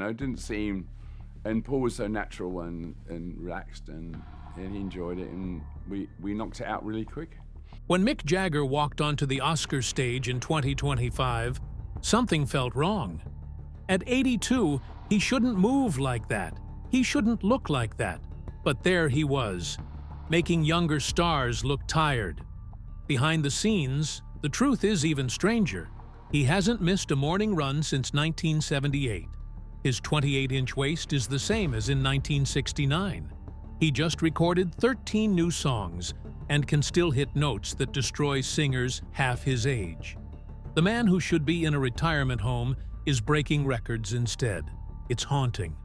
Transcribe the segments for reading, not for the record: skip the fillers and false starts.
It didn't seem, and Paul was so natural and relaxed, and he enjoyed it, and we knocked it out really quick. When Mick Jagger walked onto the Oscar stage in 2025, something felt wrong. At 82, he shouldn't move like that. He shouldn't look like that. But there he was, making younger stars look tired. Behind the scenes, the truth is even stranger. He hasn't missed a morning run since 1978. His 28-inch waist is the same as in 1969. He just recorded 13 new songs and can still hit notes that destroy singers half his age. The man who should be in a retirement home is breaking records instead. It's haunting.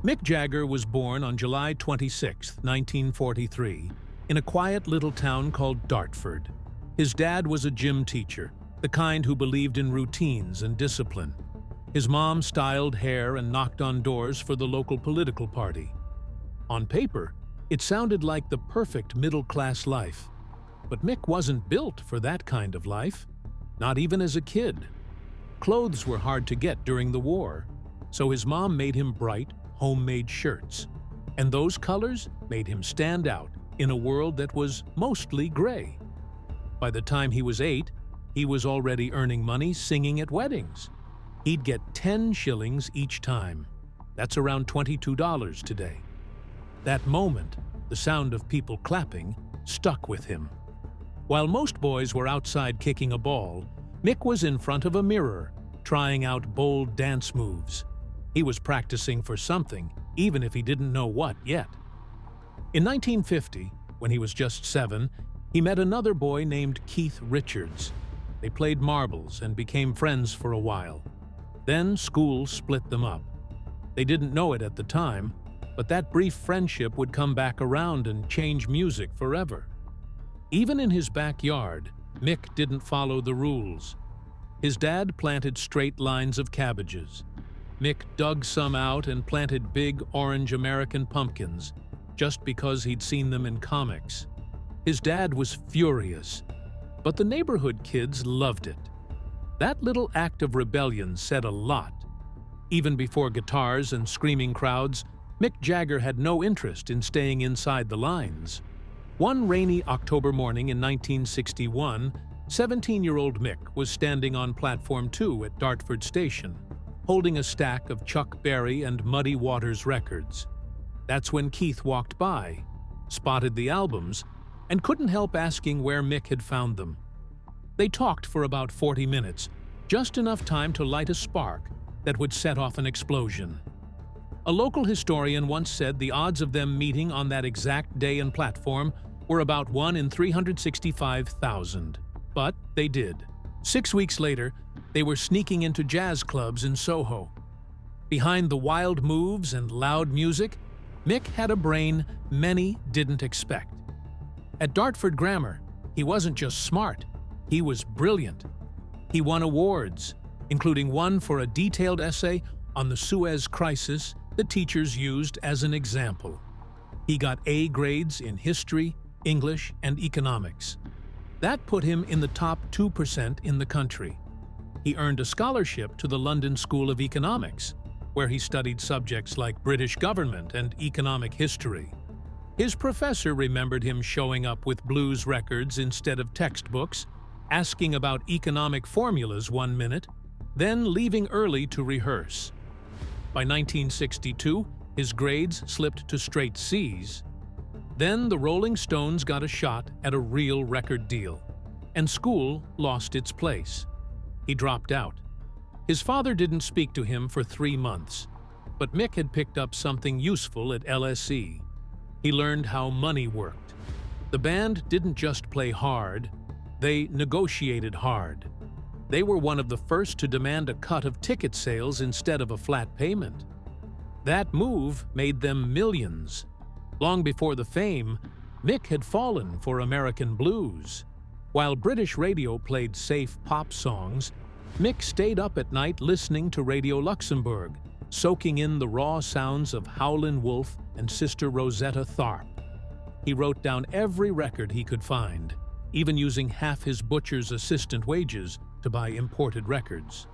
Mick Jagger was born on July 26, 1943, in a quiet little town called Dartford. His dad was a gym teacher, the kind who believed in routines and discipline. His mom styled hair and knocked on doors for the local political party. On paper, it sounded like the perfect middle-class life. But Mick wasn't built for that kind of life, not even as a kid. Clothes were hard to get during the war, so his mom made him bright, homemade shirts. And those colors made him stand out in a world that was mostly gray. By the time he was 8, he was already earning money singing at weddings. He'd get 10 shillings each time. That's around $22 today. That moment, the sound of people clapping, stuck with him. While most boys were outside kicking a ball, Mick was in front of a mirror, trying out bold dance moves. He was practicing for something, even if he didn't know what yet. In 1950, when he was just 7, he met another boy named Keith Richards. They played marbles and became friends for a while. Then school split them up. They didn't know it at the time, but that brief friendship would come back around and change music forever. Even in his backyard, Mick didn't follow the rules. His dad planted straight lines of cabbages. Mick dug some out and planted big orange American pumpkins, just because he'd seen them in comics. His dad was furious, but the neighborhood kids loved it. That little act of rebellion said a lot. Even before guitars and screaming crowds, Mick Jagger had no interest in staying inside the lines. One rainy October morning in 1961, 17-year-old Mick was standing on Platform 2 at Dartford Station, holding a stack of Chuck Berry and Muddy Waters records. That's when Keith walked by, spotted the albums, and couldn't help asking where Mick had found them. They talked for about 40 minutes, just enough time to light a spark that would set off an explosion. A local historian once said the odds of them meeting on that exact day and platform were about 1 in 365,000. But they did. 6 weeks later, they were sneaking into jazz clubs in Soho. Behind the wild moves and loud music, Mick had a brain many didn't expect. At Dartford Grammar, he wasn't just smart, he was brilliant. He won awards, including one for a detailed essay on the Suez Crisis that teachers used as an example. He got A grades in history, English, and economics. That put him in the top 2% in the country. He earned a scholarship to the London School of Economics, where he studied subjects like British government and economic history. His professor remembered him showing up with blues records instead of textbooks, asking about economic formulas one minute, then leaving early to rehearse. By 1962, his grades slipped to straight C's. Then the Rolling Stones got a shot at a real record deal, and school lost its place. He dropped out. His father didn't speak to him for 3 months, but Mick had picked up something useful at LSE. He learned how money worked. The band didn't just play hard, they negotiated hard. They were one of the first to demand a cut of ticket sales instead of a flat payment. That move made them millions. Long before the fame, Mick had fallen for American blues. While British radio played safe pop songs, Mick stayed up at night listening to Radio Luxembourg, soaking in the raw sounds of Howlin' Wolf and Sister Rosetta Tharpe. He wrote down every record he could find, even using half his butcher's assistant wages to buy imported records.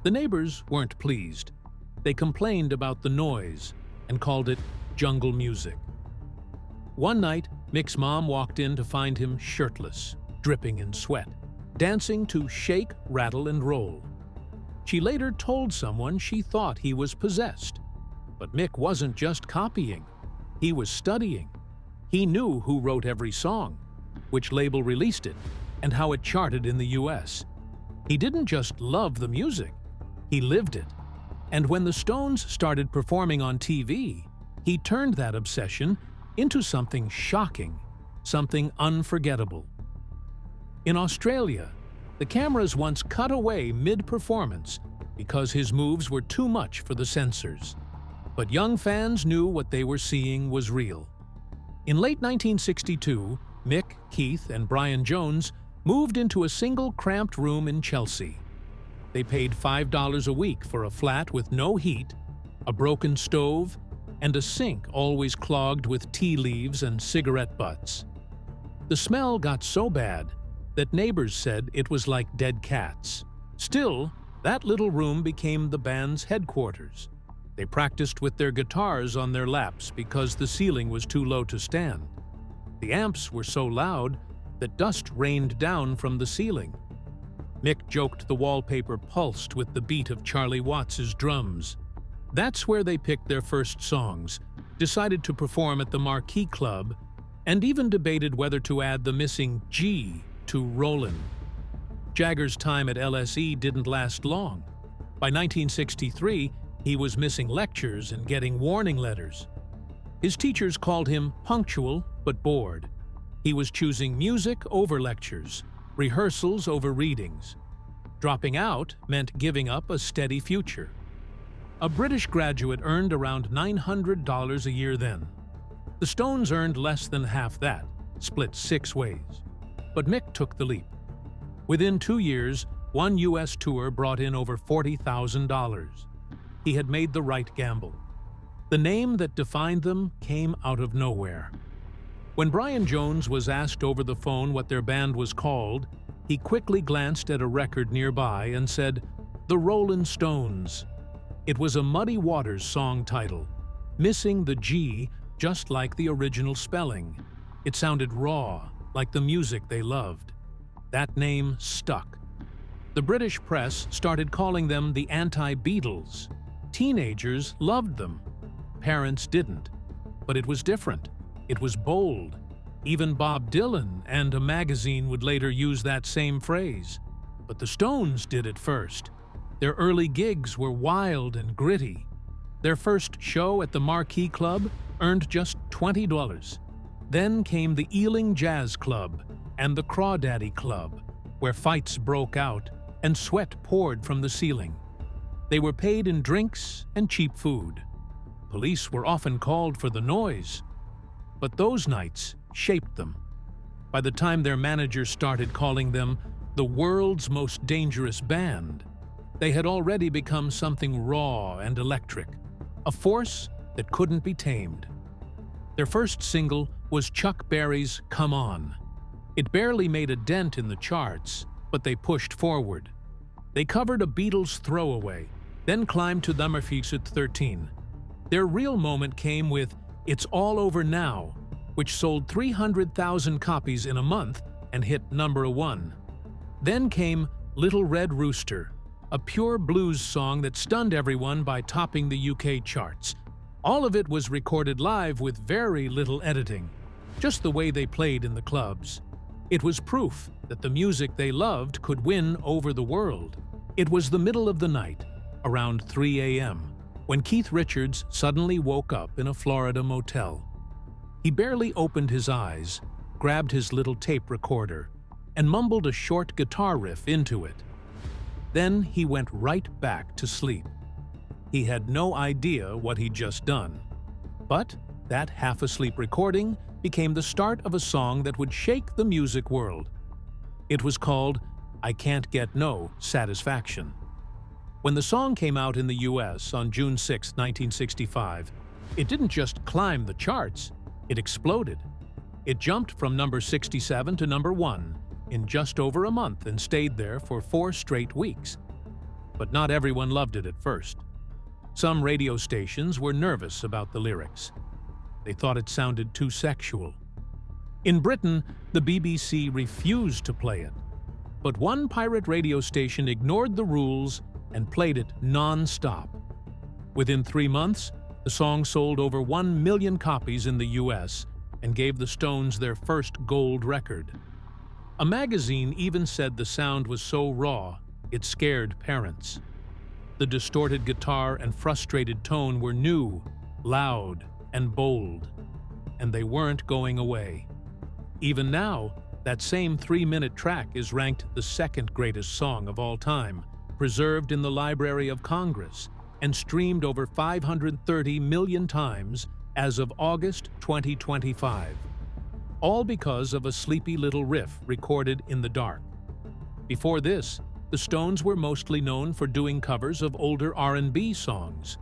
The neighbors weren't pleased. They complained about the noise and called it jungle music. One night, Mick's mom walked in to find him shirtless, dripping in sweat, dancing to Shake, Rattle, and Roll. She later told someone she thought he was possessed. But Mick wasn't just copying. He was studying. He knew who wrote every song, which label released it, and how it charted in the US. He didn't just love the music, he lived it. And when the Stones started performing on TV, he turned that obsession into something shocking, something unforgettable. In Australia, the cameras once cut away mid-performance because his moves were too much for the censors. But young fans knew what they were seeing was real. In late 1962, Mick, Keith, and Brian Jones moved into a single cramped room in Chelsea. They paid $5 a week for a flat with no heat, a broken stove, and a sink always clogged with tea leaves and cigarette butts. The smell got so bad that neighbors said it was like dead cats. Still, that little room became the band's headquarters. They practiced with their guitars on their laps because the ceiling was too low to stand. The amps were so loud that dust rained down from the ceiling. Mick joked the wallpaper pulsed with the beat of Charlie Watts's drums. That's where they picked their first songs, decided to perform at the Marquee Club, and even debated whether to add the missing G to Rollin'. Jagger's time at LSE didn't last long. By 1963, he was missing lectures and getting warning letters. His teachers called him punctual but bored. He was choosing music over lectures, rehearsals over readings. Dropping out meant giving up a steady future. A British graduate earned around $900 a year then. The Stones earned less than half that, split 6 ways. But Mick took the leap. Within 2 years, one U.S. tour brought in over $40,000. He had made the right gamble. The name that defined them came out of nowhere. When Brian Jones was asked over the phone what their band was called, he quickly glanced at a record nearby and said, "The Rollin' Stones." It was a Muddy Waters song title, missing the G just like the original spelling. It sounded raw, like the music they loved. That name stuck. The British press started calling them the anti-Beatles. Teenagers loved them. Parents didn't. But it was different. It was bold. Even Bob Dylan and a magazine would later use that same phrase. But the Stones did it first. Their early gigs were wild and gritty. Their first show at the Marquee Club earned just $20. Then came the Ealing Jazz Club and the Crawdaddy Club, where fights broke out and sweat poured from the ceiling. They were paid in drinks and cheap food. Police were often called for the noise. But those nights shaped them. By the time their managers started calling them the world's most dangerous band, they had already become something raw and electric, a force that couldn't be tamed. Their first single was Chuck Berry's "Come On." It barely made a dent in the charts, but they pushed forward. They covered a Beatles throwaway, then climbed to number 13. Their real moment came with "It's All Over Now," which sold 300,000 copies in a month and hit number 1. Then came "Little Red Rooster," a pure blues song that stunned everyone by topping the UK charts. All of it was recorded live with very little editing, just the way they played in the clubs. It was proof that the music they loved could win over the world. It was the middle of the night, around 3 a.m., when Keith Richards suddenly woke up in a Florida motel. He barely opened his eyes, grabbed his little tape recorder, and mumbled a short guitar riff into it. Then he went right back to sleep. He had no idea what he'd just done. But that half-asleep recording became the start of a song that would shake the music world. It was called "I Can't Get No Satisfaction." When the song came out in the US on June 6, 1965, it didn't just climb the charts, it exploded. It jumped from number 67 to number 1 in just over a month and stayed there for 4 straight weeks. But not everyone loved it at first. Some radio stations were nervous about the lyrics. They thought it sounded too sexual. In Britain, the BBC refused to play it. But one pirate radio station ignored the rules and played it non-stop. Within 3 months, the song sold over 1 million copies in the US and gave the Stones their first gold record. A magazine even said the sound was so raw, it scared parents. The distorted guitar and frustrated tone were new, loud, and bold, and they weren't going away. Even now, that same 3-minute track is ranked the second greatest song of all time, preserved in the Library of Congress, and streamed over 530 million times as of August 2025. All because of a sleepy little riff recorded in the dark. Before this, the Stones were mostly known for doing covers of older R&B songs.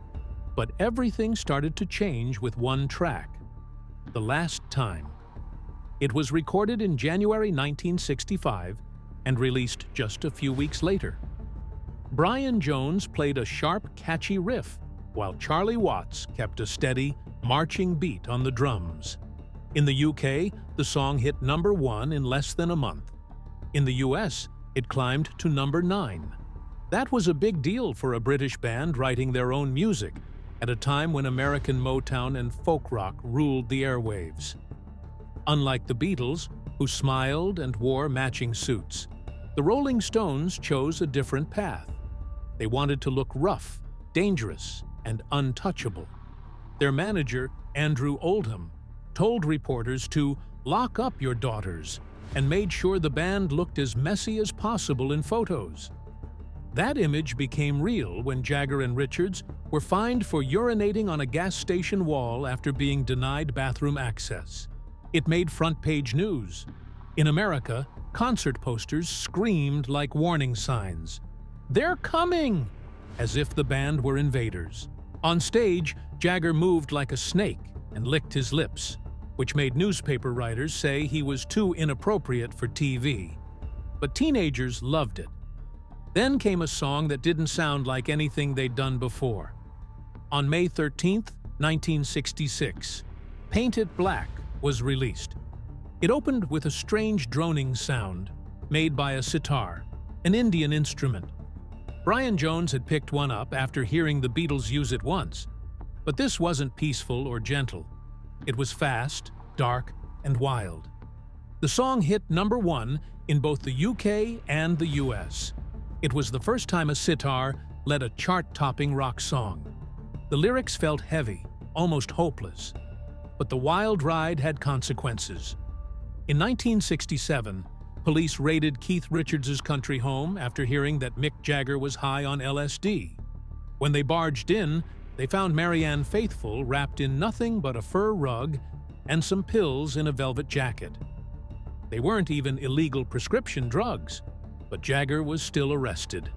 But everything started to change with one track, The Last Time. It was recorded in January 1965 and released just a few weeks later. Brian Jones played a sharp, catchy riff, while Charlie Watts kept a steady, marching beat on the drums. In the UK, the song hit #1 in less than a month. In the US, it climbed to #9. That was a big deal for a British band writing their own music at a time when American Motown and folk rock ruled the airwaves. Unlike the Beatles, who smiled and wore matching suits, the Rolling Stones chose a different path. They wanted to look rough, dangerous, and untouchable. Their manager, Andrew Oldham, told reporters to lock up your daughters and made sure the band looked as messy as possible in photos. That image became real when Jagger and Richards were fined for urinating on a gas station wall after being denied bathroom access. It made front-page news. In America, concert posters screamed like warning signs. "They're coming!" as if the band were invaders. On stage, Jagger moved like a snake and licked his lips, which made newspaper writers say he was too inappropriate for TV. But teenagers loved it. Then came a song that didn't sound like anything they'd done before. On May 13, 1966, Paint It Black was released. It opened with a strange droning sound made by a sitar, an Indian instrument. Brian Jones had picked one up after hearing the Beatles use it once, but this wasn't peaceful or gentle. It was fast, dark, and wild. The song hit #1 in both the UK and the US. It was the first time a sitar led a chart-topping rock song. The lyrics felt heavy, almost hopeless. But the wild ride had consequences. In 1967, police raided Keith Richards' country home after hearing that Mick Jagger was high on LSD. When they barged in, they found Marianne Faithfull wrapped in nothing but a fur rug and some pills in a velvet jacket. They weren't even illegal prescription drugs, but Jagger was still arrested.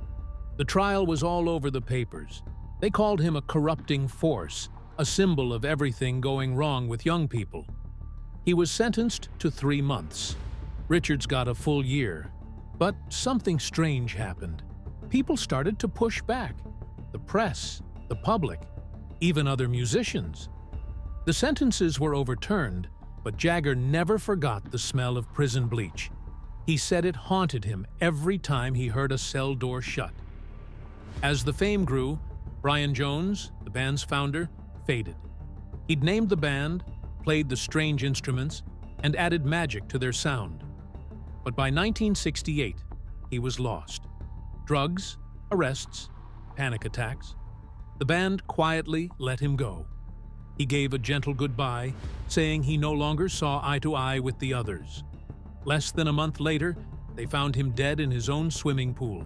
The trial was all over the papers. They called him a corrupting force, a symbol of everything going wrong with young people. He was sentenced to 3 months. Richards got a full year. But something strange happened. People started to push back. The press, the public, even other musicians. The sentences were overturned, but Jagger never forgot the smell of prison bleach. He said it haunted him every time he heard a cell door shut. As the fame grew, Brian Jones, the band's founder, faded. He'd named the band, played the strange instruments, and added magic to their sound. But by 1968, he was lost. Drugs, arrests, panic attacks. The band quietly let him go. He gave a gentle goodbye, saying he no longer saw eye to eye with the others. Less than a month later, they found him dead in his own swimming pool.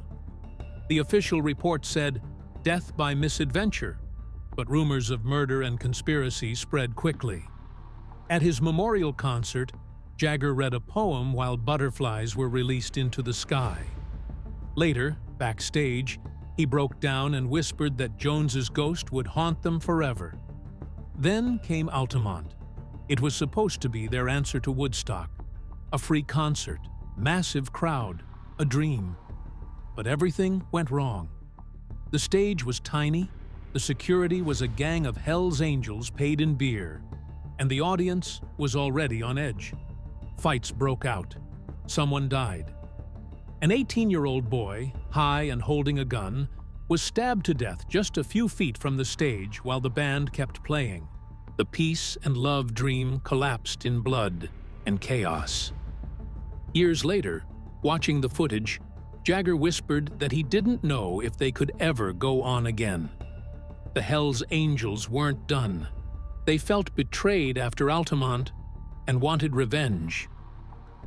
The official report said, "Death by misadventure," but rumors of murder and conspiracy spread quickly. At his memorial concert, Jagger read a poem while butterflies were released into the sky. Later, backstage, he broke down and whispered that Jones's ghost would haunt them forever. Then came Altamont. It was supposed to be their answer to Woodstock. A free concert, massive crowd, a dream. But everything went wrong. The stage was tiny, The security was a gang of Hell's Angels paid in beer, and the audience was already on edge. Fights broke out. Someone died. An 18-year-old boy, high and holding a gun, was stabbed to death just a few feet from the stage while the band kept playing. The peace and love dream collapsed in blood and chaos. Years later, watching the footage, Jagger whispered that he didn't know if they could ever go on again. The Hell's Angels weren't done. They felt betrayed after Altamont and wanted revenge.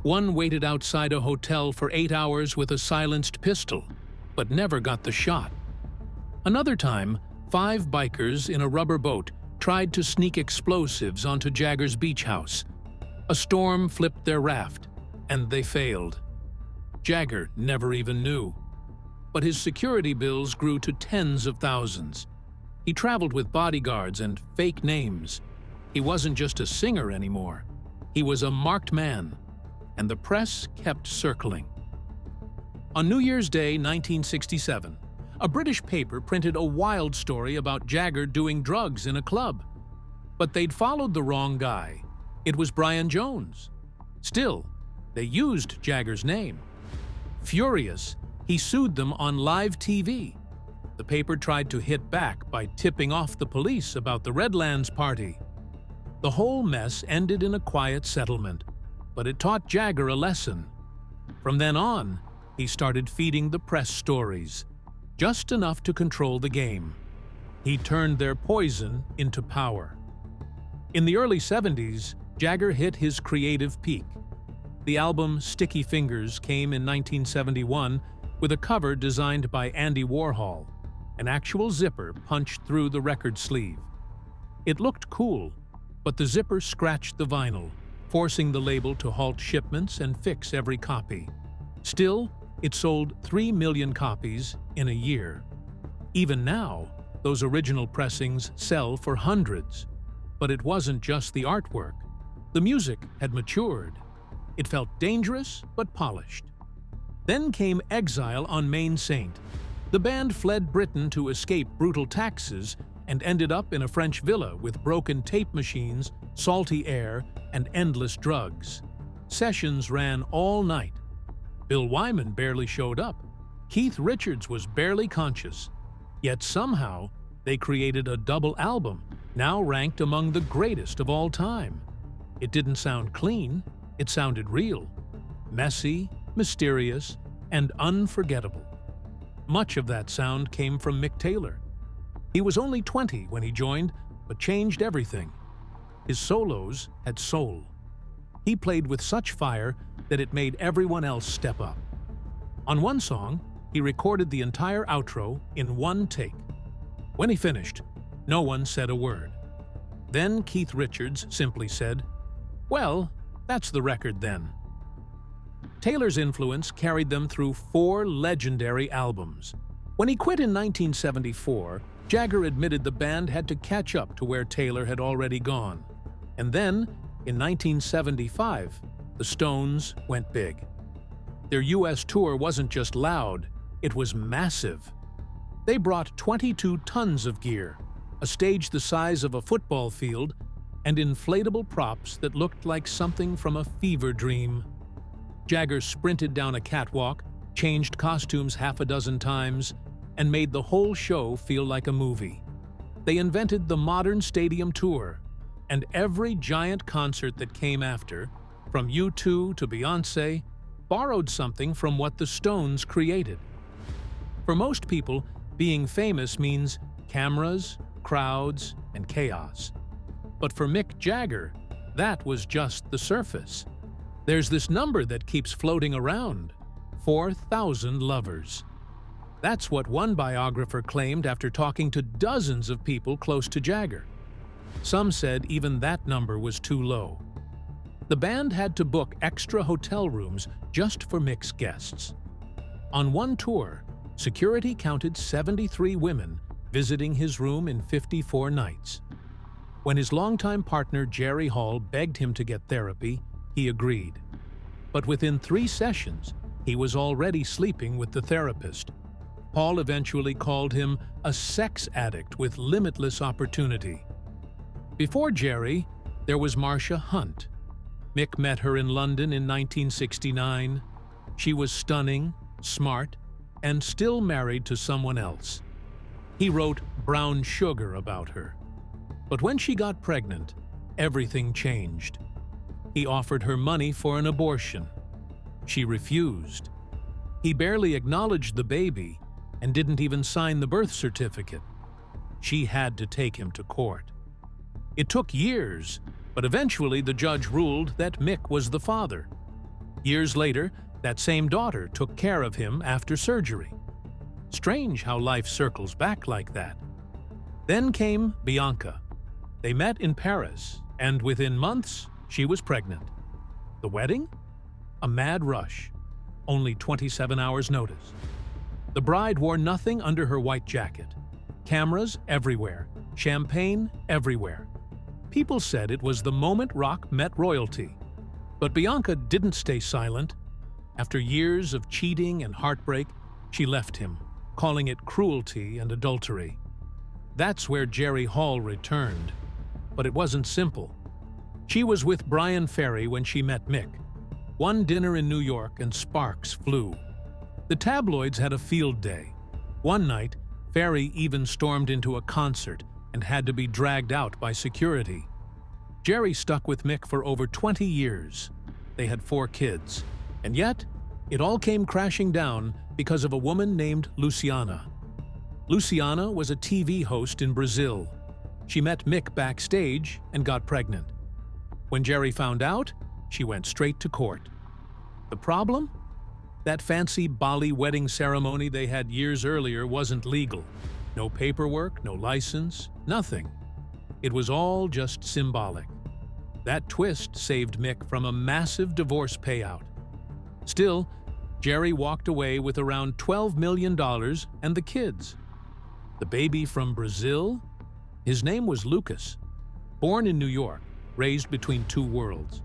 One waited outside a hotel for 8 hours with a silenced pistol, but never got the shot. Another time, 5 bikers in a rubber boat tried to sneak explosives onto Jagger's beach house. A storm flipped their raft, and they failed. Jagger never even knew. But his security bills grew to tens of thousands. He traveled with bodyguards and fake names. He wasn't just a singer anymore. He was a marked man, and the press kept circling. On New Year's Day, 1967, a British paper printed a wild story about Jagger doing drugs in a club. But they'd followed the wrong guy. It was Brian Jones. Still, they used Jagger's name. Furious, he sued them on live TV. The paper tried to hit back by tipping off the police about the Redlands party. The whole mess ended in a quiet settlement, but it taught Jagger a lesson. From then on, he started feeding the press stories, just enough to control the game. He turned their poison into power. In the early 70s, Jagger hit his creative peak. The album Sticky Fingers came in 1971 with a cover designed by Andy Warhol. An actual zipper punched through the record sleeve. It looked cool, but the zipper scratched the vinyl, forcing the label to halt shipments and fix every copy. Still, it sold 3 million copies in a year. Even now, those original pressings sell for hundreds. But it wasn't just the artwork. The music had matured. It felt dangerous but polished. Then came Exile on Main Saint. The band fled Britain to escape brutal taxes and ended up in a French villa with broken tape machines, salty air, and endless drugs. Sessions ran all night. Bill Wyman barely showed up. Keith Richards was barely conscious. Yet somehow, they created a double album, now ranked among the greatest of all time. It didn't sound clean, it sounded real. Messy, mysterious, and unforgettable. Much of that sound came from Mick Taylor. He was only 20 when he joined, but changed everything. His solos had soul. He played with such fire that it made everyone else step up. On one song, he recorded the entire outro in one take. When he finished, no one said a word. Then Keith Richards simply said, "Well, that's the record then." Taylor's influence carried them through 4 legendary albums. When he quit in 1974, Jagger admitted the band had to catch up to where Taylor had already gone. And then, in 1975, the Stones went big. Their US tour wasn't just loud, it was massive. They brought 22 tons of gear, a stage the size of a football field, and inflatable props that looked like something from a fever dream. Jagger sprinted down a catwalk, changed costumes half a dozen times, and made the whole show feel like a movie. They invented the modern stadium tour, and every giant concert that came after, from U2 to Beyoncé, borrowed something from what the Stones created. For most people, being famous means cameras, crowds, and chaos. But for Mick Jagger, that was just the surface. There's this number that keeps floating around, 4,000 lovers. That's what one biographer claimed after talking to dozens of people close to Jagger. Some said even that number was too low. The band had to book extra hotel rooms just for Mick's guests. On one tour, security counted 73 women visiting his room in 54 nights. When his longtime partner Jerry Hall begged him to get therapy, he agreed. But within 3 sessions, he was already sleeping with the therapist. Paul eventually called him a sex addict with limitless opportunity. Before Jerry, there was Marcia Hunt. Mick met her in London in 1969. She was stunning, smart, and still married to someone else. He wrote Brown Sugar about her. But when she got pregnant, everything changed. He offered her money for an abortion. She refused. He barely acknowledged the baby and didn't even sign the birth certificate. She had to take him to court. It took years, but eventually the judge ruled that Mick was the father. Years later, that same daughter took care of him after surgery. Strange how life circles back like that. Then came Bianca. They met in Paris, and within months, she was pregnant. The wedding? A mad rush. Only 27 hours' notice. The bride wore nothing under her white jacket. Cameras everywhere. Champagne everywhere. People said it was the moment rock met royalty. But Bianca didn't stay silent. After years of cheating and heartbreak, she left him, calling it cruelty and adultery. That's where Jerry Hall returned. But it wasn't simple. She was with Brian Ferry when she met Mick. One dinner in New York and sparks flew. The tabloids had a field day. One night, Ferry even stormed into a concert and had to be dragged out by security. Jerry stuck with Mick for over 20 years. They had 4 kids. And yet, it all came crashing down because of a woman named Luciana. Luciana was a TV host in Brazil. She met Mick backstage and got pregnant. When Jerry found out, she went straight to court. The problem? That fancy Bali wedding ceremony they had years earlier wasn't legal. No paperwork, no license, nothing. It was all just symbolic. That twist saved Mick from a massive divorce payout. Still, Jerry walked away with around $12 million and the kids. The baby from Brazil? His name was Lucas. Born in New York, raised between 2 worlds.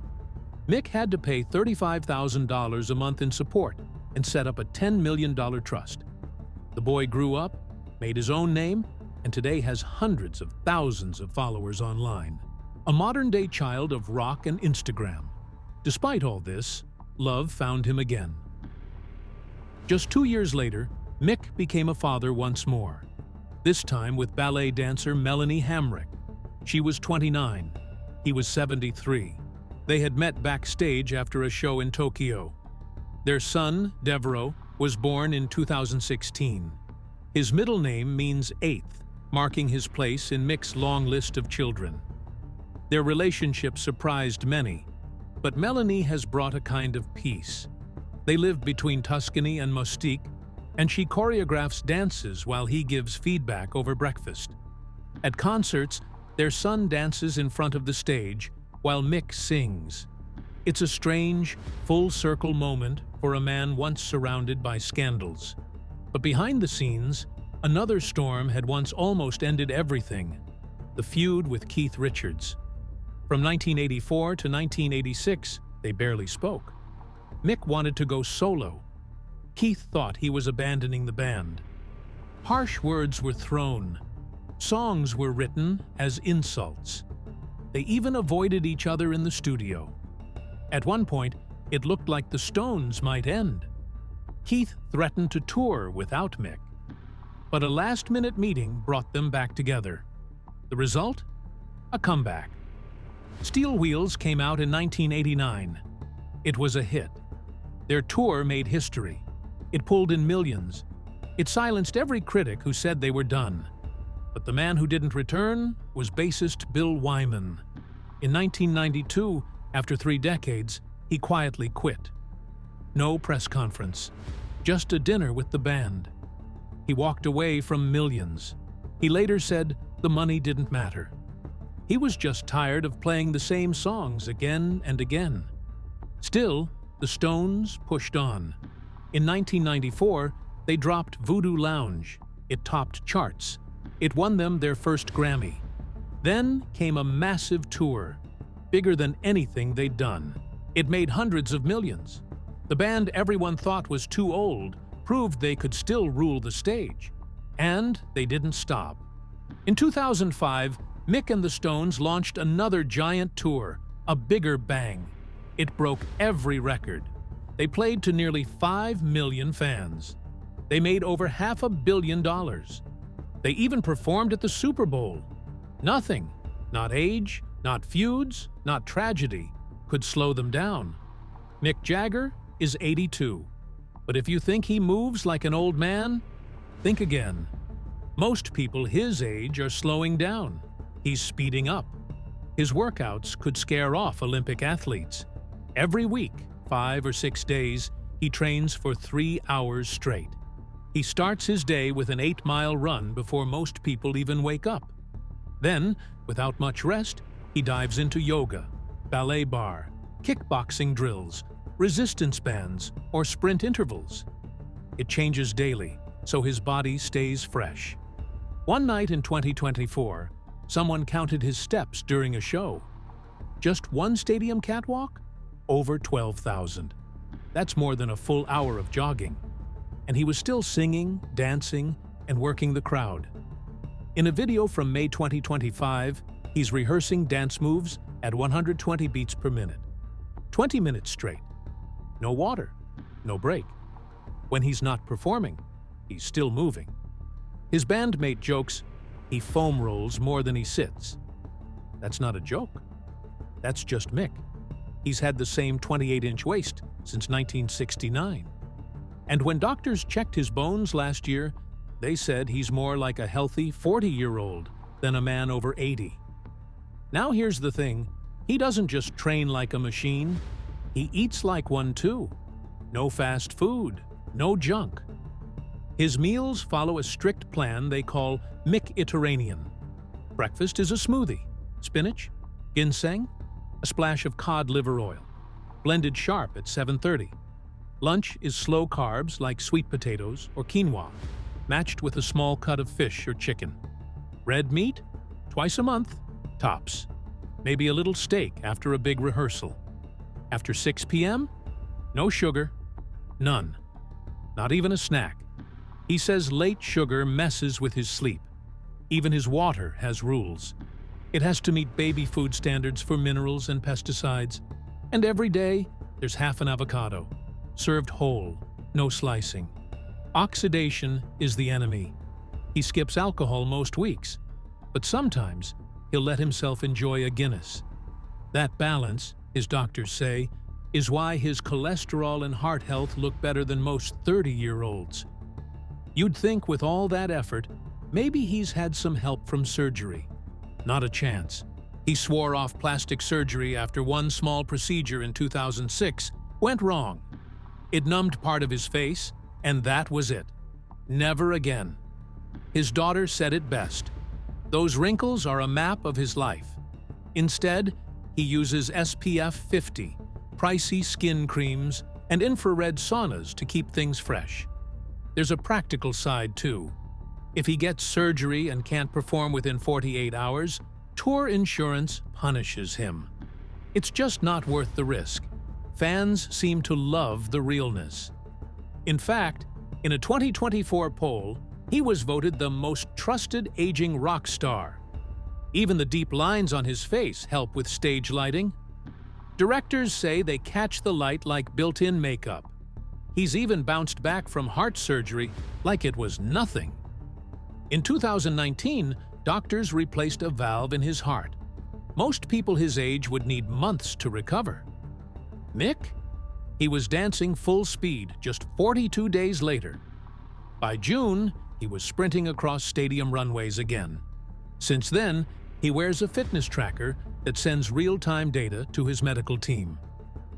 Mick had to pay $35,000 a month in support and set up a $10 million trust. The boy grew up, made his own name, and today has hundreds of thousands of followers online. A modern-day child of rock and Instagram. Despite all this, love found him again. Just 2 years later, Mick became a father once more. This time with ballet dancer Melanie Hamrick. She was 29. He was 73. They had met backstage after a show in Tokyo. Their son, Devereaux, was born in 2016. His middle name means 8th, marking his place in Mick's long list of children. Their relationship surprised many, but Melanie has brought a kind of peace. They live between Tuscany and Mustique, and she choreographs dances while he gives feedback over breakfast. At concerts, their son dances in front of the stage while Mick sings. It's a strange, full-circle moment for a man once surrounded by scandals. But behind the scenes, another storm had once almost ended everything: the feud with Keith Richards. From 1984 to 1986, they barely spoke. Mick wanted to go solo. Keith thought he was abandoning the band. Harsh words were thrown. Songs were written as insults. They even avoided each other in the studio. At one point, it looked like the Stones might end. Keith threatened to tour without Mick. But a last-minute meeting brought them back together. The result? A comeback. Steel Wheels came out in 1989. It was a hit. Their tour made history. It pulled in millions. It silenced every critic who said they were done. But the man who didn't return was bassist Bill Wyman. In 1992, after 3 decades, he quietly quit. No press conference, just a dinner with the band. He walked away from millions. He later said the money didn't matter. He was just tired of playing the same songs again and again. Still, the Stones pushed on. In 1994, they dropped Voodoo Lounge. It topped charts. It won them their first Grammy. Then came a massive tour, bigger than anything they'd done. It made hundreds of millions. The band everyone thought was too old proved they could still rule the stage. And they didn't stop. In 2005, Mick and the Stones launched another giant tour, a bigger bang. It broke every record. They played to nearly 5 million fans. They made over $500 million. They even performed at the Super Bowl. Nothing, not age, not feuds, not tragedy, could slow them down. Mick Jagger is 82. But if you think he moves like an old man, think again. Most people his age are slowing down. He's speeding up. His workouts could scare off Olympic athletes. Every week, 5 or 6 days, he trains for 3 hours straight. He starts his day with an 8-mile run before most people even wake up. Then, without much rest, he dives into yoga, ballet bar, kickboxing drills, resistance bands, or sprint intervals. It changes daily, so his body stays fresh. One night in 2024, someone counted his steps during a show. Just one stadium catwalk? Over 12,000. That's more than a full hour of jogging. And he was still singing, dancing, and working the crowd. In a video from May 2025, he's rehearsing dance moves at 120 beats per minute. 20 minutes straight. No water, no break. When he's not performing, he's still moving. His bandmate jokes, he foam rolls more than he sits. That's not a joke. That's just Mick. He's had the same 28-inch waist since 1969. And when doctors checked his bones last year, they said he's more like a healthy 40-year-old than a man over 80. Now here's the thing, he doesn't just train like a machine, he eats like one too. No fast food, no junk. His meals follow a strict plan they call Mick-Iterranean. Breakfast is a smoothie, spinach, ginseng, a splash of cod liver oil, blended sharp at 7:30. Lunch is slow carbs like sweet potatoes or quinoa, matched with a small cut of fish or chicken. Red meat, twice a month, tops. Maybe a little steak after a big rehearsal. After 6 p.m., no sugar, none. Not even a snack. He says late sugar messes with his sleep. Even his water has rules. It has to meet baby food standards for minerals and pesticides. And every day, there's half an avocado, served whole, no slicing. Oxidation is the enemy. He skips alcohol most weeks, but sometimes he'll let himself enjoy a Guinness. That balance, his doctors say, is why his cholesterol and heart health look better than most 30-year-olds. You'd think with all that effort, maybe he's had some help from surgery. Not a chance. He swore off plastic surgery after one small procedure in 2006 went wrong. It numbed part of his face, and that was it. Never again. His daughter said it best. Those wrinkles are a map of his life. Instead, he uses SPF 50, pricey skin creams, and infrared saunas to keep things fresh. There's a practical side, too. If he gets surgery and can't perform within 48 hours, tour insurance punishes him. It's just not worth the risk. Fans seem to love the realness. In fact, in a 2024 poll, he was voted the most trusted aging rock star. Even the deep lines on his face help with stage lighting. Directors say they catch the light like built-in makeup. He's even bounced back from heart surgery like it was nothing. In 2019, doctors replaced a valve in his heart. Most people his age would need months to recover. Mick? He was dancing full speed just 42 days later. By June, he was sprinting across stadium runways again. Since then, he wears a fitness tracker that sends real-time data to his medical team.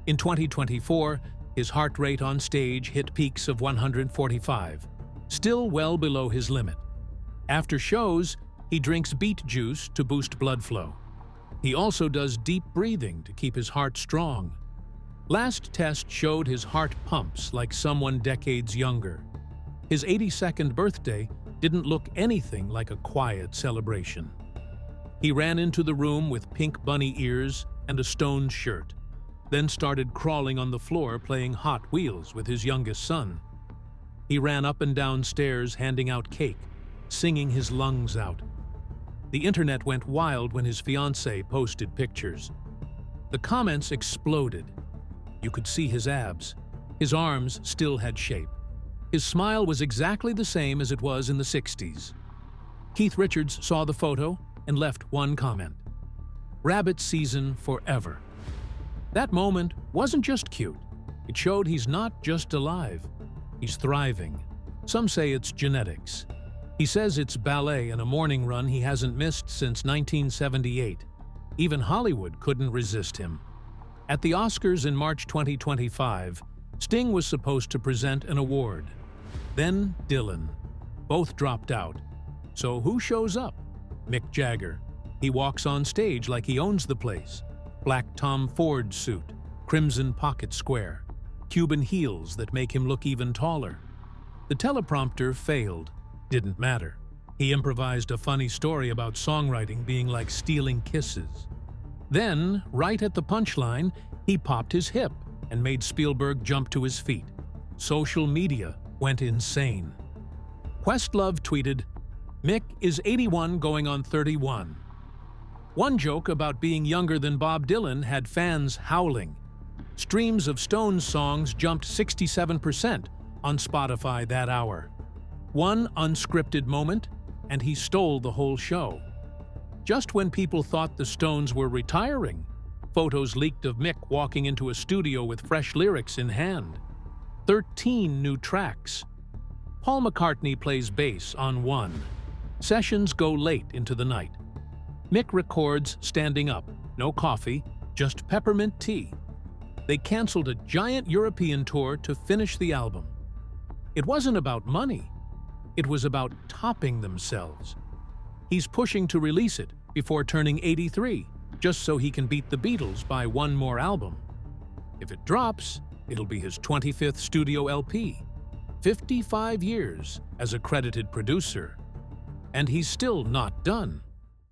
In 2024, his heart rate on stage hit peaks of 145, still well below his limit. After shows, he drinks beet juice to boost blood flow. He also does deep breathing to keep his heart strong. Last test showed his heart pumps like someone decades younger. His 82nd birthday didn't look anything like a quiet celebration. He ran into the room with pink bunny ears and a Stones shirt, then started crawling on the floor playing Hot Wheels with his youngest son. He ran up and down stairs handing out cake, singing his lungs out. The internet went wild when his fiancée posted pictures. The comments exploded. You could see his abs. His arms still had shape. His smile was exactly the same as it was in the 60s. Keith Richards saw the photo and left one comment: "Rabbit season forever." That moment wasn't just cute. It showed he's not just alive. He's thriving. Some say it's genetics. He says it's ballet and a morning run he hasn't missed since 1978. Even Hollywood couldn't resist him. At the Oscars in March 2025, Sting was supposed to present an award. Then Dylan. Both dropped out. So who shows up? Mick Jagger. He walks on stage like he owns the place. Black Tom Ford suit, crimson pocket square, Cuban heels that make him look even taller. The teleprompter failed. Didn't matter. He improvised a funny story about songwriting being like stealing kisses. Then, right at the punchline, he popped his hip and made Spielberg jump to his feet. Social media went insane. Questlove tweeted, "Mick is 81 going on 31. One joke about being younger than Bob Dylan had fans howling. Streams of Stones songs jumped 67% on Spotify that hour. One unscripted moment, and he stole the whole show. Just when people thought the Stones were retiring, photos leaked of Mick walking into a studio with fresh lyrics in hand. 13 new tracks. Paul McCartney plays bass on one. Sessions go late into the night. Mick records standing up, no coffee, just peppermint tea. They canceled a giant European tour to finish the album. It wasn't about money. It was about topping themselves. He's pushing to release it before turning 83, just so he can beat the Beatles by one more album. If it drops, it'll be his 25th studio LP. 55 years as a credited producer. And he's still not done.